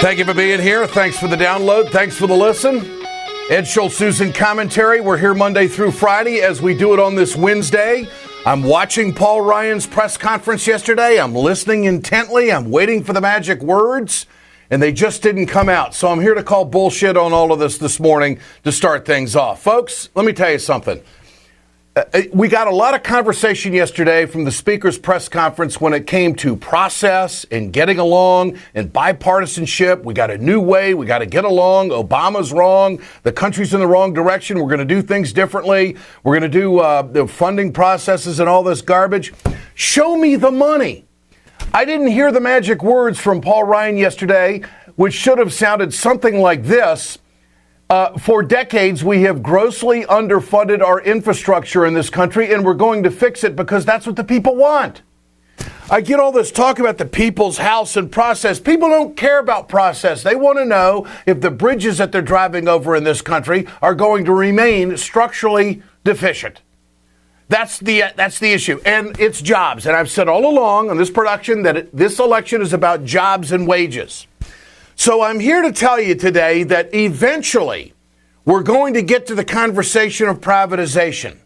Thank you for being here. Thanks for the download. Thanks for the listen. Ed Schultz, Susan Commentary. We're here Monday through Friday as we do it on this Wednesday. I'm watching Paul Ryan's press conference yesterday. I'm listening intently. I'm waiting for the magic words, and they just didn't come out. So I'm here to call bullshit on all of this morning to start things off. Folks, let me tell you something. We got a lot of conversation yesterday from the Speaker's press conference when it came to process and getting along and bipartisanship. We got a new way. We got to get along. Obama's wrong. The country's in the wrong direction. We're going to do things differently. We're going to do the funding processes and all this garbage. Show me the money. I didn't hear the magic words from Paul Ryan yesterday, which should have sounded something like this. For decades, we have grossly underfunded our infrastructure in this country, and we're going to fix it because that's what the people want. I get all this talk about the people's house and process. People don't care about process. They want to know if the bridges that they're driving over in this country are going to remain structurally deficient. That's the issue. And it's jobs. And I've said all along on this production that this election is about jobs and wages. So I'm here to tell you today that eventually we're going to get to the conversation of privatization.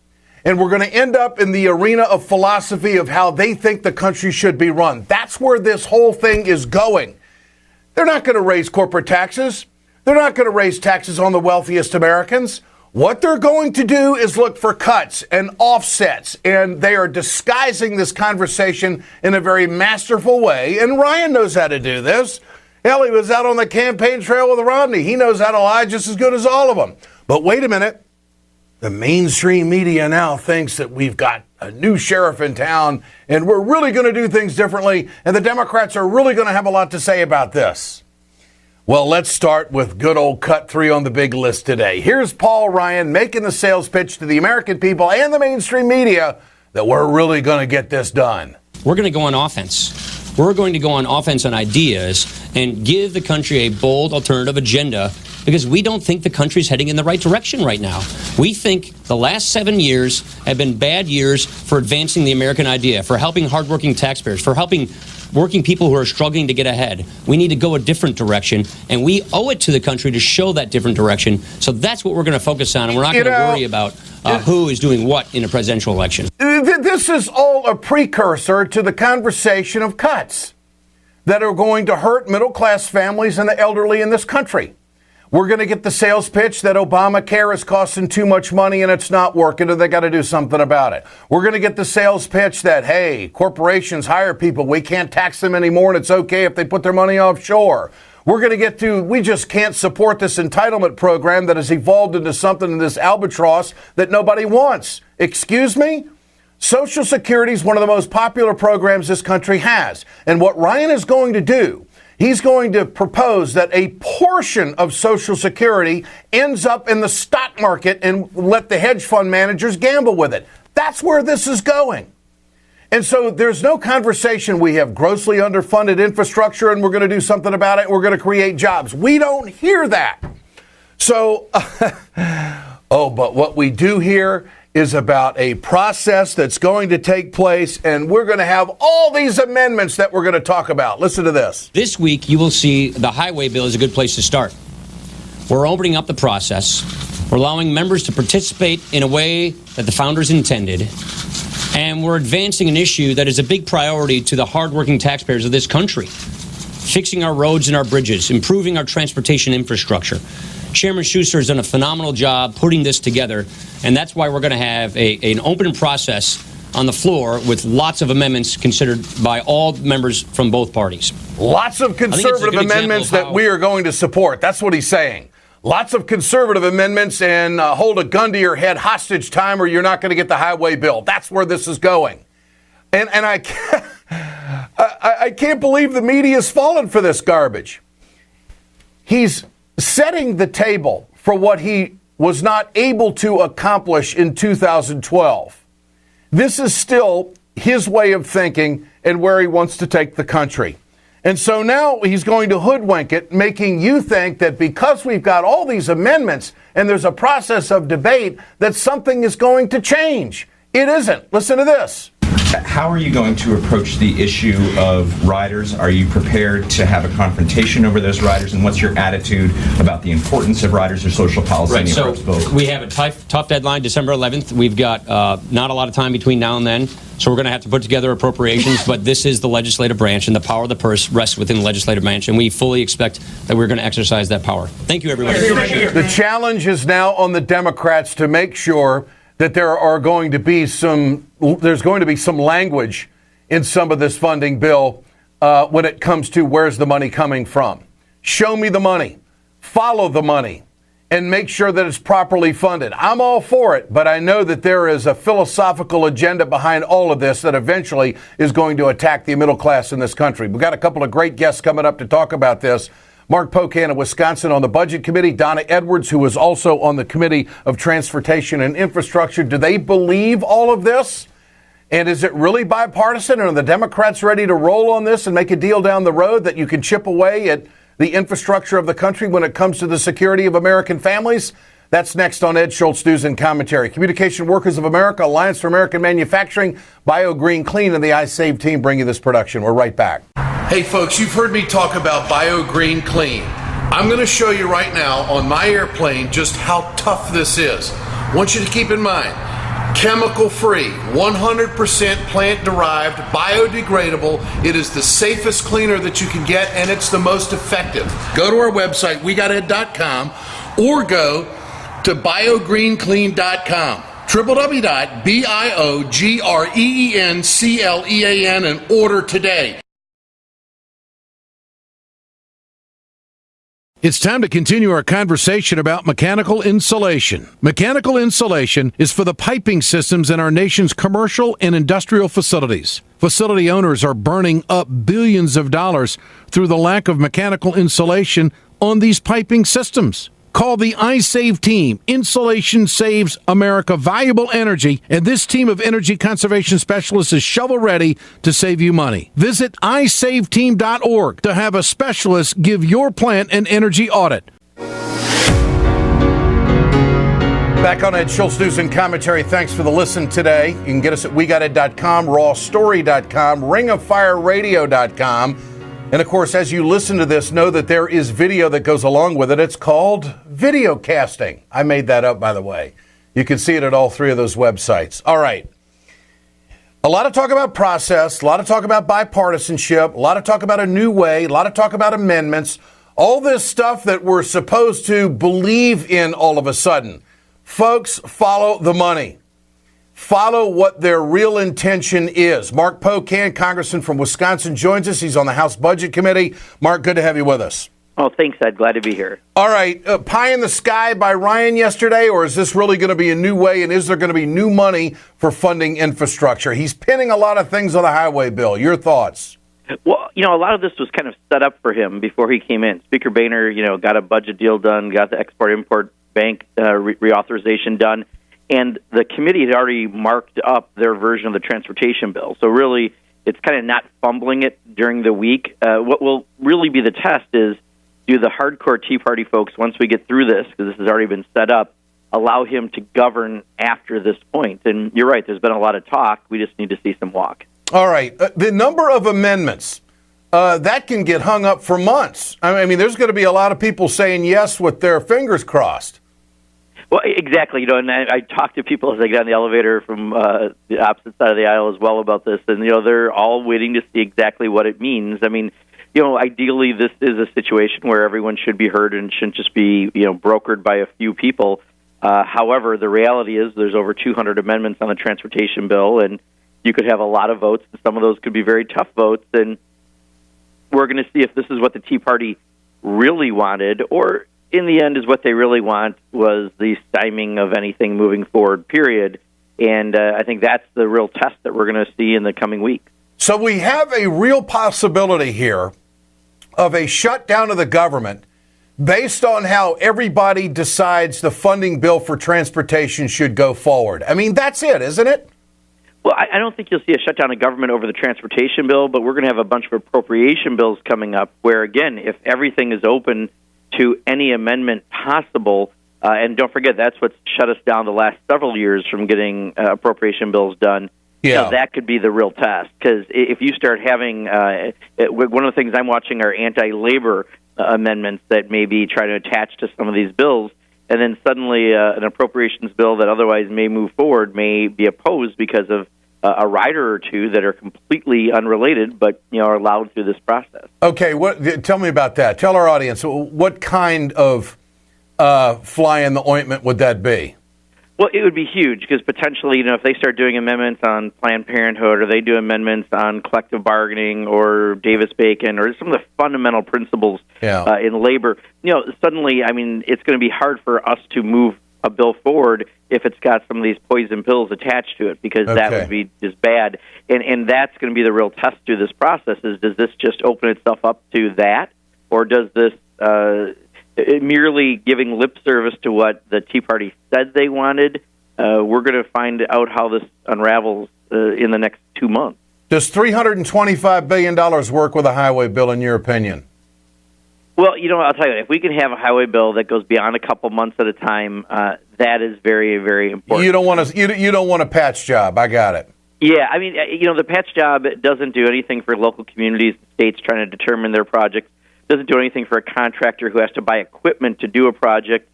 And we're going to end up in the arena of philosophy of how they think the country should be run. That's where this whole thing is going. They're not going to raise corporate taxes. They're not going to raise taxes on the wealthiest Americans. What they're going to do is look for cuts and offsets, and they are disguising this conversation in a very masterful way. And Ryan knows how to do this. Hell, he was out on the campaign trail with Romney. He knows how to lie just as good as all of them. But wait a minute. The mainstream media now thinks that we've got a new sheriff in town and we're really going to do things differently, and the Democrats are really going to have a lot to say about this. Well, let's start with good old cut 3 on the big list today. Here's Paul Ryan making the sales pitch to the American people and the mainstream media that we're really going to get this done. We're going to go on offense. We're going to go on offense on ideas and give the country a bold alternative agenda because we don't think the country's heading in the right direction right now. We think the last 7 years have been bad years for advancing the American idea, for helping hardworking taxpayers, for helping working people who are struggling to get ahead. We need to go a different direction, and we owe it to the country to show that different direction. So that's what we're going to focus on, and we're not going to worry about who is doing what in a presidential election. This is all a precursor to the conversation of cuts that are going to hurt middle-class families and the elderly in this country. We're going to get the sales pitch that Obamacare is costing too much money and it's not working and they got to do something about it. We're going to get the sales pitch that, hey, corporations hire people. We can't tax them anymore and it's okay if they put their money offshore. We're going to get to, we just can't support this entitlement program that has evolved into something in this albatross that nobody wants. Excuse me? Social Security is one of the most popular programs this country has. And what Ryan is going to do, he's going to propose that a portion of Social Security ends up in the stock market and let the hedge fund managers gamble with it. That's where this is going. And so there's no conversation. We have grossly underfunded infrastructure and we're going to do something about it. We're going to create jobs. We don't hear that. So, but what we do hear is about a process that's going to take place, and we're going to have all these amendments that we're going to talk about. Listen to this. This week, you will see the highway bill is a good place to start. We're opening up the process. We're allowing members to participate in a way that the founders intended. And we're advancing an issue that is a big priority to the hardworking taxpayers of this country. Fixing our roads and our bridges, improving our transportation infrastructure. Chairman Schuster has done a phenomenal job putting this together, and that's why we're going to have an open process on the floor with lots of amendments considered by all members from both parties. Lots of conservative amendments that we are going to support. That's what he's saying. Lots of conservative amendments and hold a gun to your head hostage time or you're not going to get the highway bill. That's where this is going. And I can't believe the media's fallen for this garbage. He's setting the table for what he was not able to accomplish in 2012. This is still his way of thinking and where he wants to take the country. And so now he's going to hoodwink it, making you think that because we've got all these amendments and there's a process of debate, that something is going to change. It isn't. Listen to this. How are you going to approach the issue of riders? Are you prepared to have a confrontation over those riders? And what's your attitude about the importance of riders or social policy in the approach bill? We have a tough deadline, December 11th. We've got not a lot of time between now and then, so we're going to have to put together appropriations, but this is the legislative branch, and the power of the purse rests within the legislative branch, and we fully expect that we're going to exercise that power. Thank you, everybody. The challenge is now on the Democrats to make sure that there's going to be some language in some of this funding bill when it comes to where's the money coming from. Show me the money, follow the money, and make sure that it's properly funded. I'm all for it, but I know that there is a philosophical agenda behind all of this that eventually is going to attack the middle class in this country. We've got a couple of great guests coming up to talk about this. Mark Pocan of Wisconsin on the Budget Committee, Donna Edwards, who is also on the Committee of Transportation and Infrastructure. Do they believe all of this? And is it really bipartisan? Are the Democrats ready to roll on this and make a deal down the road that you can chip away at the infrastructure of the country when it comes to the security of American families? That's next on Ed Schultz News and Commentary. Communication Workers of America, Alliance for American Manufacturing, Bio Green Clean, and the iSave team bring you this production. We're right back. Hey, folks, you've heard me talk about Bio Green Clean. I'm going to show you right now on my airplane just how tough this is. I want you to keep in mind, chemical-free, 100% plant-derived, biodegradable. It is the safest cleaner that you can get, and it's the most effective. Go to our website, wegoted.com, or go to biogreenclean.com. www.biogreenclean and order today. It's time to continue our conversation about mechanical insulation. Mechanical insulation is for the piping systems in our nation's commercial and industrial facilities. Facility owners are burning up billions of dollars through the lack of mechanical insulation on these piping systems. Call the iSave team. Insulation saves America valuable energy, and this team of energy conservation specialists is shovel-ready to save you money. Visit iSaveTeam.org to have a specialist give your plant an energy audit. Back on Ed Schultz News and Commentary. Thanks for the listen today. You can get us at wegotted.com, rawstory.com, ringofireradio.com. And, of course, as you listen to this, know that there is video that goes along with it. It's called video casting. I made that up, by the way. You can see it at all three of those websites. All right. A lot of talk about process, a lot of talk about bipartisanship, a lot of talk about a new way, a lot of talk about amendments, all this stuff that we're supposed to believe in all of a sudden. Folks, follow the money. Follow what their real intention is. Mark Pocan, Congressman from Wisconsin, joins us. He's on the House Budget Committee. Mark, good to have you with us. Oh, thanks, Ed. Glad to be here. All right. Pie in the sky by Ryan yesterday, or is this really going to be a new way, and is there going to be new money for funding infrastructure? He's pinning a lot of things on the highway bill. Your thoughts? Well, a lot of this was kind of set up for him before he came in. Speaker Boehner, got a budget deal done, got the Export-Import Bank reauthorization done. And the committee had already marked up their version of the transportation bill. So really, it's kind of not fumbling it during the week. What will really be the test is, do the hardcore Tea Party folks, once we get through this, because this has already been set up, allow him to govern after this point? And you're right, there's been a lot of talk. We just need to see some walk. All right. The number of amendments, that can get hung up for months. I mean, there's going to be a lot of people saying yes with their fingers crossed. Well, exactly. And I talk to people as I get on the elevator from the opposite side of the aisle as well about this, and they're all waiting to see exactly what it means. I mean, ideally, this is a situation where everyone should be heard and shouldn't just be brokered by a few people. However, the reality is there's over 200 amendments on the transportation bill, and you could have a lot of votes, and some of those could be very tough votes. And we're going to see if this is what the Tea Party really wanted, or in the end, is what they really want was the stymieing of anything moving forward, period. And I think that's the real test that we're going to see in the coming week. So we have a real possibility here of a shutdown of the government based on how everybody decides the funding bill for transportation should go forward. I mean, that's it, isn't it? Well, I don't think you'll see a shutdown of government over the transportation bill, but we're going to have a bunch of appropriation bills coming up where, again, if everything is open to any amendment possible, and don't forget, that's what's shut us down the last several years from getting appropriation bills done. Yeah. That could be the real test, because if you start having one of the things I'm watching are anti-labor amendments that maybe try to attach to some of these bills, and then suddenly an appropriations bill that otherwise may move forward may be opposed because of a rider or two that are completely unrelated, but are allowed through this process. Okay, tell me about that. Tell our audience, what kind of fly in the ointment would that be? Well, it would be huge, because potentially, if they start doing amendments on Planned Parenthood, or they do amendments on collective bargaining or Davis-Bacon, or some of the fundamental principles in labor, suddenly, it's going to be hard for us to move a bill forward if it's got some of these poison pills attached to it, because that would be just bad. And that's going to be the real test through this process, is does this just open itself up to that, or does this merely giving lip service to what the Tea Party said they wanted? We're going to find out how this unravels in the next 2 months. Does $325 billion work with a highway bill, in your opinion? Well, I'll tell you, if we can have a highway bill that goes beyond a couple months at a time, that is very, very important. You don't want a patch job. I got it. Yeah, the patch job doesn't do anything for local communities and states trying to determine their projects. Doesn't do anything for a contractor who has to buy equipment to do a project.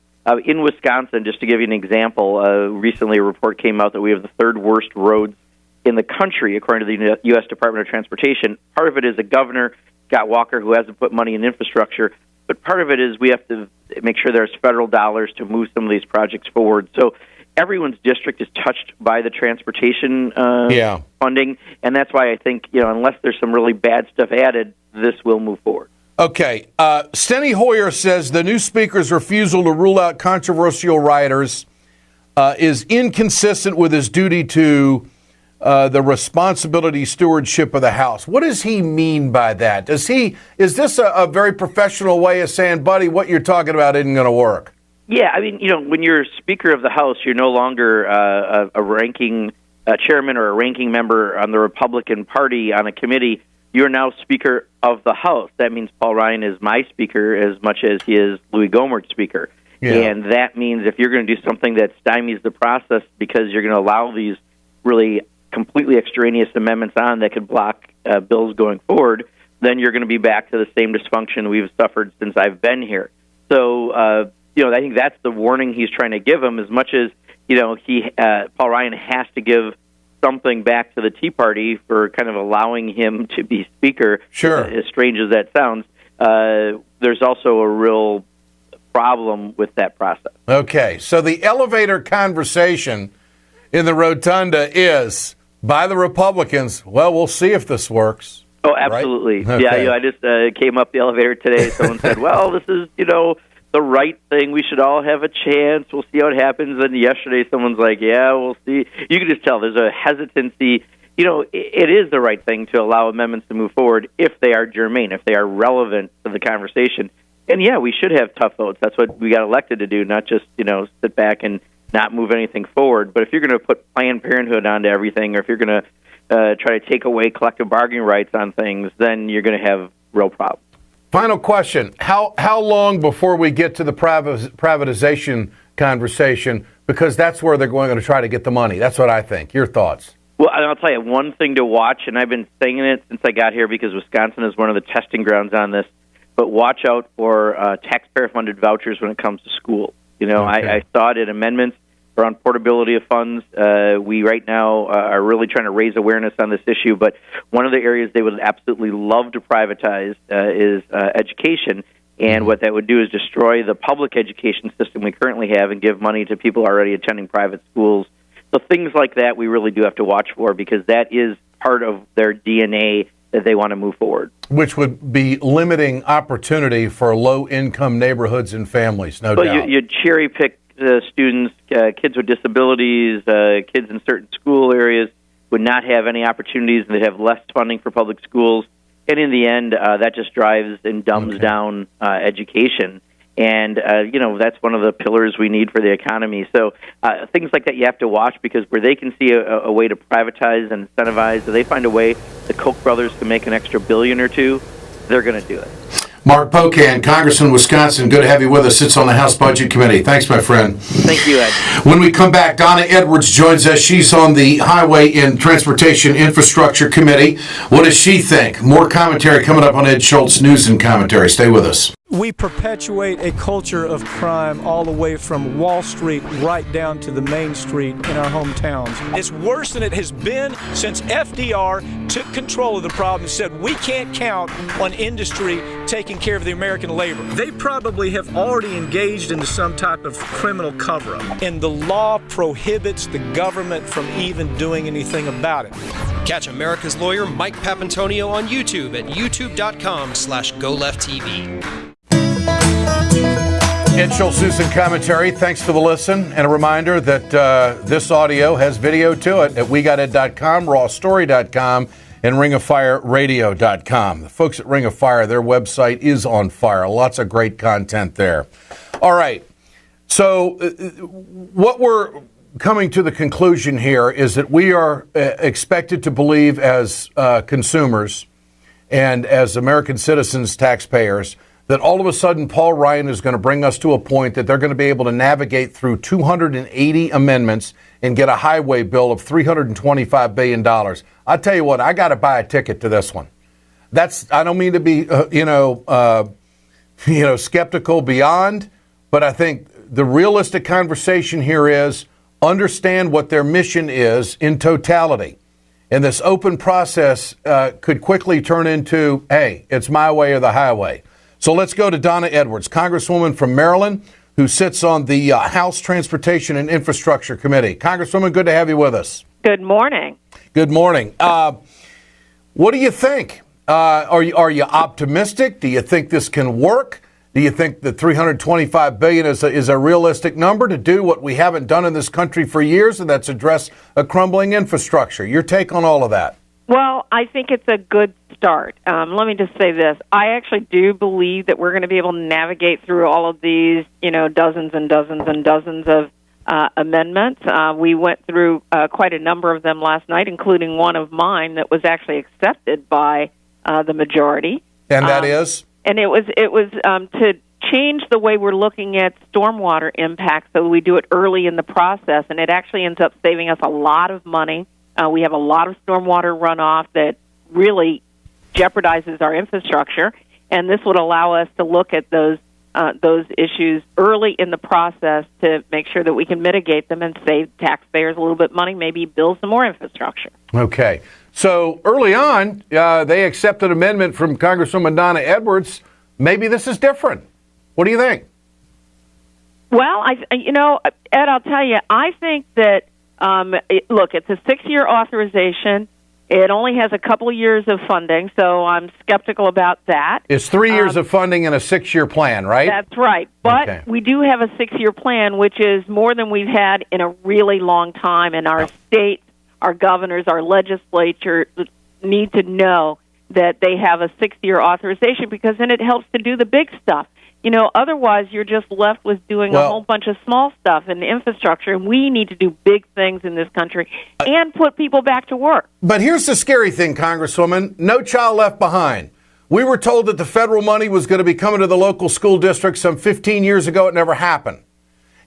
In Wisconsin, just to give you an example, recently a report came out that we have the third worst roads in the country, according to the U.S. Department of Transportation. Part of it is the governor, Scott Walker, who hasn't put money in infrastructure, but part of it is we have to make sure there's federal dollars to move some of these projects forward. So everyone's district is touched by the transportation funding, and that's why I think, unless there's some really bad stuff added, this will move forward. Okay. Steny Hoyer says the new Speaker's refusal to rule out controversial riders is inconsistent with his duty to the responsibility stewardship of the House. What does he mean by that? Is this a very professional way of saying, buddy, what you're talking about isn't going to work? Yeah, when you're Speaker of the House, you're no longer a ranking chairman or a ranking member on the Republican Party on a committee. You're now Speaker of the House. That means Paul Ryan is my Speaker as much as he is Louis Gohmert's Speaker. Yeah. And that means if you're going to do something that stymies the process because you're going to allow these really completely extraneous amendments on that could block bills going forward, then you're going to be back to the same dysfunction we've suffered since I've been here. So, I think that's the warning he's trying to give him, as much as, Paul Ryan has to give something back to the Tea Party for kind of allowing him to be Speaker. Sure. As strange as that sounds, there's also a real problem with that process. Okay, so the elevator conversation in the rotunda is, by the Republicans, well, we'll see if this works. Oh, absolutely. Right? Okay. Yeah, I just came up the elevator today. Someone said, well, this is, the right thing. We should all have a chance. We'll see how it happens. And yesterday someone's like, yeah, we'll see. You can just tell there's a hesitancy. It is the right thing to allow amendments to move forward if they are germane, if they are relevant to the conversation. And, yeah, we should have tough votes. That's what we got elected to do, not just, sit back and not move anything forward. But if you're going to put Planned Parenthood onto everything, or if you're going to try to take away collective bargaining rights on things, then you're going to have real problems. Final question. How long before we get to the privatization conversation? Because that's where they're going to try to get the money. That's what I think. Your thoughts? Well, I'll tell you, one thing to watch, and I've been saying it since I got here because Wisconsin is one of the testing grounds on this, but watch out for taxpayer-funded vouchers when it comes to schools. Okay. I saw it in amendments around portability of funds. We right now are really trying to raise awareness on this issue, but one of the areas they would absolutely love to privatize is education, and what that would do is destroy the public education system we currently have and give money to people already attending private schools. So things like that we really do have to watch for, because that is part of their DNA that they want to move forward. Which would be limiting opportunity for low-income neighborhoods and families, no doubt. You cherry-pick students, kids with disabilities, kids in certain school areas would not have any opportunities, and they'd have less funding for public schools. And in the end, that just drives and dumbs down education. And, that's one of the pillars we need for the economy. So things like that you have to watch, because where they can see a way to privatize and incentivize, if they find a way the Koch brothers can make an extra $1 billion or $2 billion, they're going to do it. Mark Pocan, Congressman, Wisconsin, good to have you with us. Sits on the House Budget Committee. Thanks, my friend. Thank you, Ed. When we come back, Donna Edwards joins us. She's on the Highway and Transportation Infrastructure Committee. What does she think? More commentary coming up on Ed Schultz News and Commentary. Stay with us. We perpetuate a culture of crime all the way from Wall Street right down to the main street in our hometowns. It's worse than it has been since FDR took control of the problem and said we can't count on industry taking care of the American labor. They probably have already engaged into some type of criminal cover-up, and the law prohibits the government from even doing anything about it. Catch America's lawyer Mike Papantonio on YouTube at youtube.com/GoLeftTV. Ed Schultz News and Commentary. Thanks for the listen. And a reminder that this audio has video to it at WeGotEd.com, RawStory.com, and RingOfFireRadio.com. The folks at Ring of Fire, their website is on fire. Lots of great content there. All right. So what we're coming to the conclusion here is that we are expected to believe as consumers and as American citizens, taxpayers, that all of a sudden Paul Ryan is going to bring us to a point that they're going to be able to navigate through 280 amendments and get a highway bill of $325 billion. I tell you what, I got to buy a ticket to this one. I don't mean to be, skeptical beyond, but I think the realistic conversation here is understand what their mission is in totality. And this open process could quickly turn into, hey, it's my way or the highway. So let's go to Donna Edwards, Congresswoman from Maryland, who sits on the House Transportation and Infrastructure Committee. Congresswoman, good to have you with us. Good morning. Good morning. What do you think? Are you optimistic? Do you think this can work? Do you think the $325 billion is a realistic number to do what we haven't done in this country for years, and that's address a crumbling infrastructure? Your take on all of that? Well, I think it's a good start. Let me just say this. I actually do believe that we're going to be able to navigate through all of these, dozens and dozens and dozens of amendments. We went through quite a number of them last night, including one of mine that was actually accepted by the majority. And that is? And it was to change the way we're looking at stormwater impacts so we do it early in the process, and it actually ends up saving us a lot of money. We have a lot of stormwater runoff that really jeopardizes our infrastructure, and this would allow us to look at those issues early in the process to make sure that we can mitigate them and save taxpayers a little bit of money, maybe build some more infrastructure. Okay. So early on, they accepted an amendment from Congresswoman Donna Edwards. Maybe this is different. What do you think? Well, Ed, I'll tell you, I think that, look, it's a 6-year authorization. It only has a couple of years of funding, so I'm skeptical about that. It's 3 years of funding and a 6-year plan, right? That's right. But we do have a 6-year plan, which is more than we've had in a really long time, and our states, our governors, our legislature need to know that they have a 6-year authorization because then it helps to do the big stuff. Otherwise you're just left with doing a whole bunch of small stuff in the infrastructure, and we need to do big things in this country and put people back to work. But here's the scary thing, Congresswoman. No child left behind. We were told that the federal money was going to be coming to the local school districts some 15 years ago. It never happened.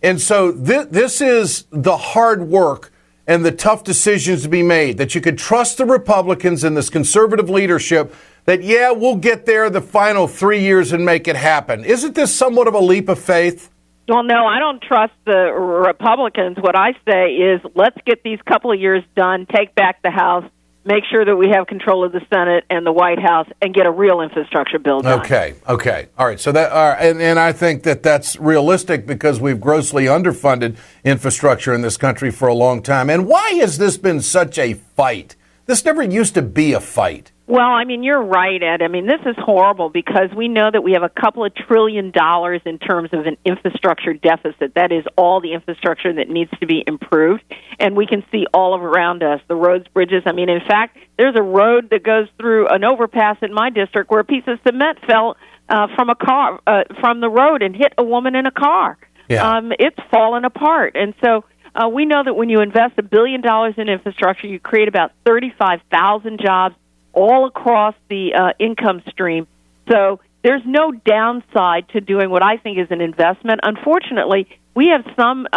And so this is the hard work and the tough decisions to be made, that you could trust the Republicans and this conservative leadership that, we'll get there the final 3 years and make it happen. Isn't this somewhat of a leap of faith? Well, no, I don't trust the Republicans. What I say is let's get these couple of years done, take back the House, make sure that we have control of the Senate and the White House, and get a real infrastructure bill done. Okay. All right. So that, and I think that that's realistic because we've grossly underfunded infrastructure in this country for a long time. And why has this been such a fight? This never used to be a fight. Well, you're right, Ed. This is horrible because we know that we have a couple of $1 trillion in terms of an infrastructure deficit. That is all the infrastructure that needs to be improved. And we can see all around us, the roads, bridges. In fact, there's a road that goes through an overpass in my district where a piece of cement fell from the road and hit a woman in a car. Yeah. It's fallen apart. And so we know that when you invest $1 billion in infrastructure, you create about 35,000 jobs all across the income stream. So there's no downside to doing what I think is an investment. Unfortunately, we have some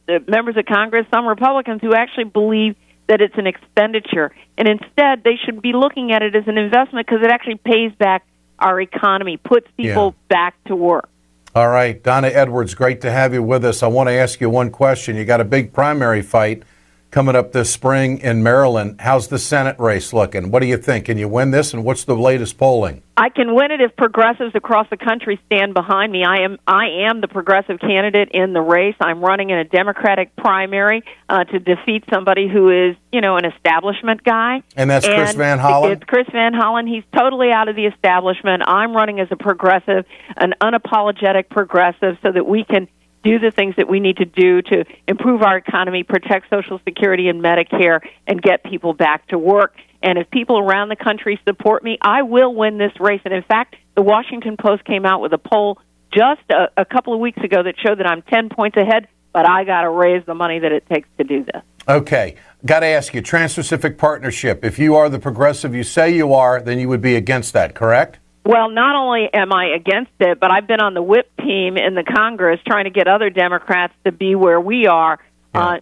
members of Congress, some Republicans, who actually believe that it's an expenditure. And instead, they should be looking at it as an investment because it actually pays back our economy, puts people back to work. All right. Donna Edwards, great to have you with us. I want to ask you one question. You got a big primary fight coming up this spring in Maryland. How's the Senate race looking? What do you think? Can you win this, and what's the latest polling? I can win it if progressives across the country stand behind me. I am the progressive candidate in the race. I'm running in a Democratic primary to defeat somebody who is, an establishment guy. And that's Chris Van Hollen? It's Chris Van Hollen. He's totally out of the establishment. I'm running as a progressive, an unapologetic progressive, so that we can do the things that we need to do to improve our economy, protect Social Security and Medicare, and get people back to work. And if people around the country support me, I will win this race. And in fact, the Washington Post came out with a poll just a couple of weeks ago that showed that I'm 10 points ahead, but I got to raise the money that it takes to do this. Okay. Got to ask you, Trans-Pacific Partnership, if you are the progressive you say you are, then you would be against that, correct? Well, not only am I against it, but I've been on the whip team in the Congress trying to get other Democrats to be where we are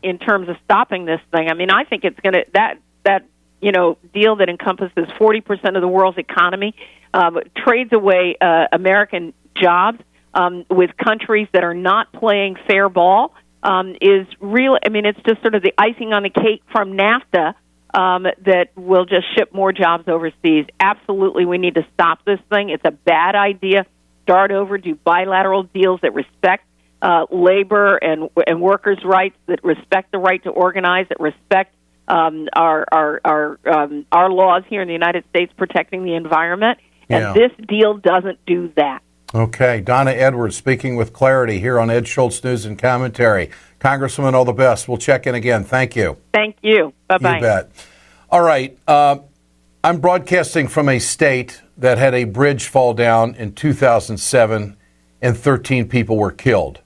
in terms of stopping this thing. I mean, I think it's going to that deal that encompasses 40% of the world's economy, trades away American jobs with countries that are not playing fair ball, is real. I mean, it's just sort of the icing on the cake from NAFTA. That will just ship more jobs overseas. Absolutely, we need to stop this thing. It's a bad idea. Start over, do bilateral deals that respect labor and workers' rights, that respect the right to organize, that respect our laws here in the United States protecting the environment. And this deal doesn't do that. Okay. Donna Edwards speaking with clarity here on Ed Schultz News and Commentary. Congresswoman, all the best. We'll check in again. Thank you. Thank you. Bye-bye. You bet. All right. I'm broadcasting from a state that had a bridge fall down in 2007 and 13 people were killed.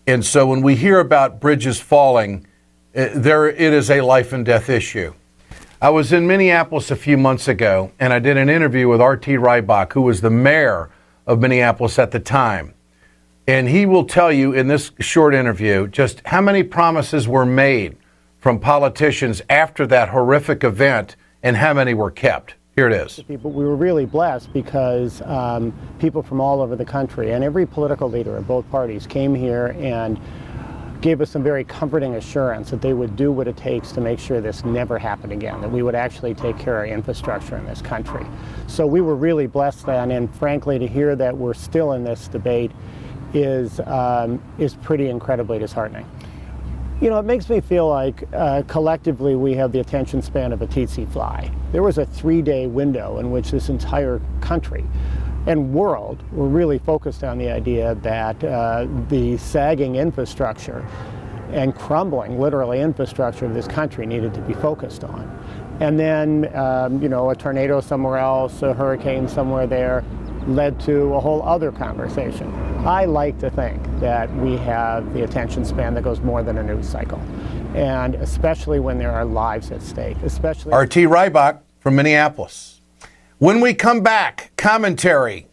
And so when we hear about bridges falling, it is a life and death issue. I was in Minneapolis a few months ago, and I did an interview with R.T. Rybach, who was the mayor of Minneapolis at the time. And he will tell you in this short interview just how many promises were made from politicians after that horrific event and how many were kept. Here it is. But we were really blessed because people from all over the country and every political leader of both parties came here and gave us some very comforting assurance that they would do what it takes to make sure this never happened again, that we would actually take care of infrastructure in this country. So we were really blessed then, and frankly, to hear that we're still in this debate is pretty incredibly disheartening. You know, it makes me feel like collectively we have the attention span of a tsetse fly. There was a 3-day window in which this entire country and world were really focused on the idea that the sagging infrastructure and crumbling, literally, infrastructure of this country needed to be focused on. And then, a tornado somewhere else, a hurricane somewhere there, led to a whole other conversation. I like to think that we have the attention span that goes more than a news cycle, and especially when there are lives at stake, especially... R.T. Rybach from Minneapolis. When we come back, commentary.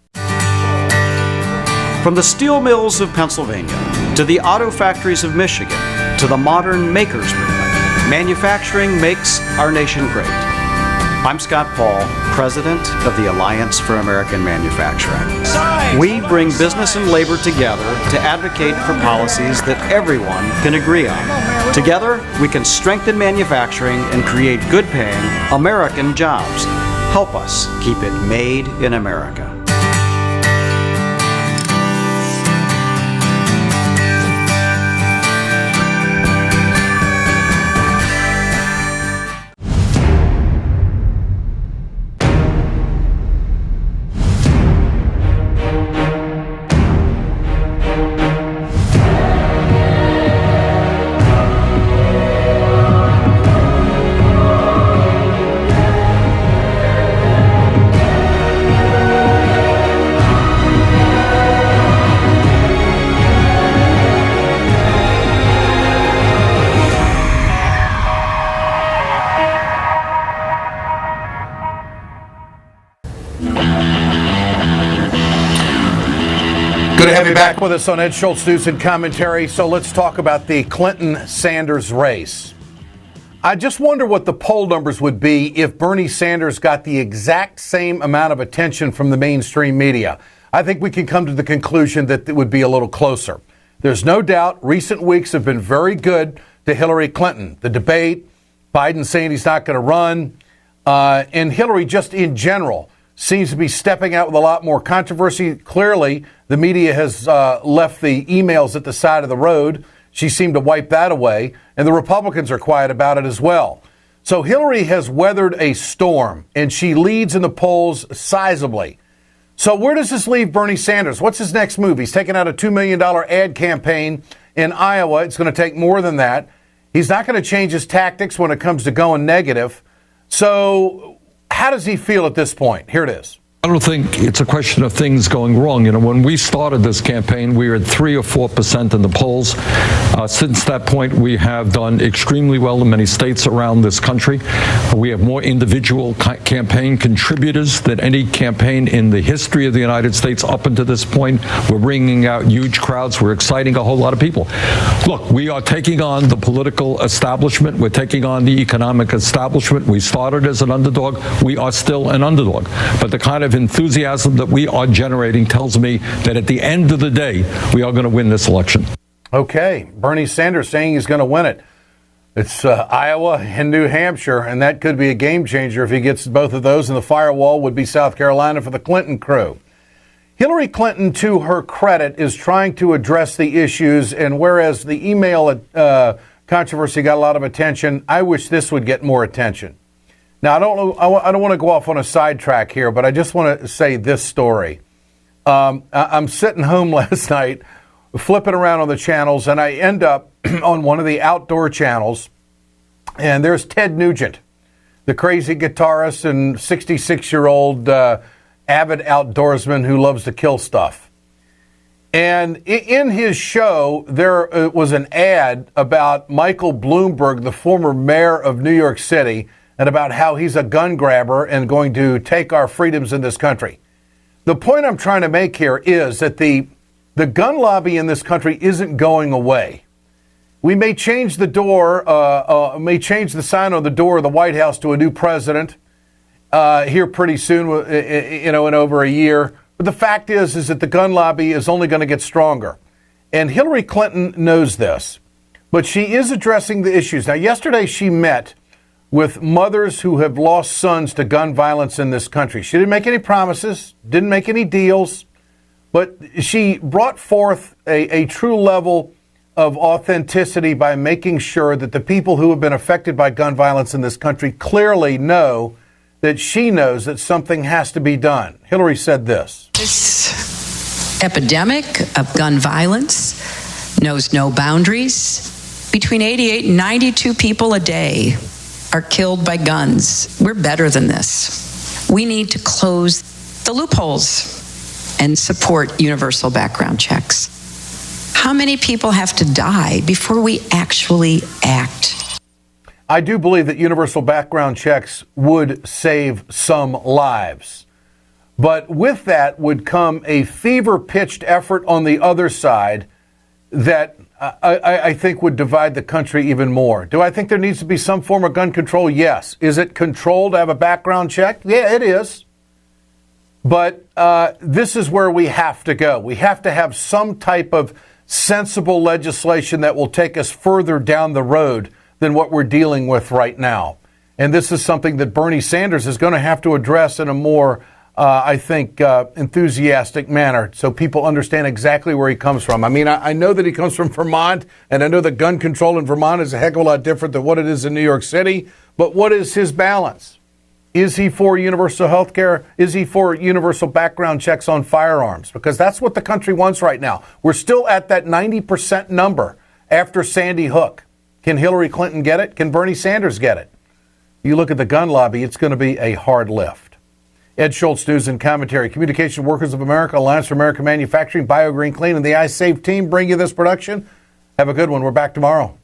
From the steel mills of Pennsylvania to the auto factories of Michigan to the modern makers movement, manufacturing makes our nation great. I'm Scott Paul, president of the Alliance for American Manufacturing. We bring business and labor together to advocate for policies that everyone can agree on. Together, we can strengthen manufacturing and create good-paying American jobs. Help us keep it made in America. Good to have you back with us on Ed Schultz News and Commentary. So let's talk about the Clinton-Sanders race. I just wonder what the poll numbers would be if Bernie Sanders got the exact same amount of attention from the mainstream media. I think we can come to the conclusion that it would be a little closer. There's no doubt recent weeks have been very good to Hillary Clinton. The debate, Biden saying he's not going to run, and Hillary just in general seems to be stepping out with a lot more controversy. Clearly, the media has left the emails at the side of the road. She seemed to wipe that away, and the Republicans are quiet about it as well. So Hillary has weathered a storm, and she leads in the polls sizably. So where does this leave Bernie Sanders? What's his next move? He's taking out a $2 million ad campaign in Iowa. It's going to take more than that. He's not going to change his tactics when it comes to going negative. So how does he feel at this point? Here it is. I don't think it's a question of things going wrong. You know, when we started this campaign, we were at 3 or 4% in the polls. Since that point, we have done extremely well in many states around this country. We have more individual campaign contributors than any campaign in the history of the United States up until this point. We're bringing out huge crowds. We're exciting a whole lot of people. Look, we are taking on the political establishment. We're taking on the economic establishment. We started as an underdog. We are still an underdog. But the kind of enthusiasm that we are generating tells me that at the end of the day, we are going to win this election. Okay, Bernie Sanders saying he's going to win it. It's Iowa and New Hampshire, and that could be a game changer if he gets both of those, and the firewall would be South Carolina for the Clinton crew. Hillary Clinton, to her credit, is trying to address the issues, and whereas the email controversy got a lot of attention, I wish this would get more attention. Now, I don't want to go off on a sidetrack here, but I just want to say this story. I'm sitting home last night, flipping around on the channels, and I end up on one of the outdoor channels, and there's Ted Nugent, the crazy guitarist and 66-year-old avid outdoorsman who loves to kill stuff. And in his show, there was an ad about Michael Bloomberg, the former mayor of New York City, and about how he's a gun grabber and going to take our freedoms in this country. The point I'm trying to make here is that the gun lobby in this country isn't going away. We may change the may change the sign on the door of the White House to a new president here pretty soon, in over a year. But the fact is that the gun lobby is only going to get stronger. And Hillary Clinton knows this, but she is addressing the issues. Now, yesterday she met with mothers who have lost sons to gun violence in this country. She didn't make any promises, didn't make any deals, but she brought forth a true level of authenticity by making sure that the people who have been affected by gun violence in this country clearly know that she knows that something has to be done. Hillary said this. This epidemic of gun violence knows no boundaries. Between 88 and 92 people a day are killed by guns. We're better than this. We need to close the loopholes and support universal background checks. How many people have to die before we actually act? I do believe that universal background checks would save some lives. But with that would come a fever-pitched effort on the other side that I think would divide the country even more. Do I think there needs to be some form of gun control? Yes. Is it controlled to have a background check? Yeah, it is. But this is where we have to go. We have to have some type of sensible legislation that will take us further down the road than what we're dealing with right now. And this is something that Bernie Sanders is going to have to address in a more enthusiastic manner so people understand exactly where he comes from. I mean, I know that he comes from Vermont, and I know that gun control in Vermont is a heck of a lot different than what it is in New York City. But what is his balance? Is he for universal health care? Is he for universal background checks on firearms? Because that's what the country wants right now. We're still at that 90% number after Sandy Hook. Can Hillary Clinton get it? Can Bernie Sanders get it? You look at the gun lobby, it's going to be a hard lift. Ed Schultz, News and Commentary. Communication Workers of America, Alliance for American Manufacturing, BioGreen Clean, and the iSafe team bring you this production. Have a good one. We're back tomorrow.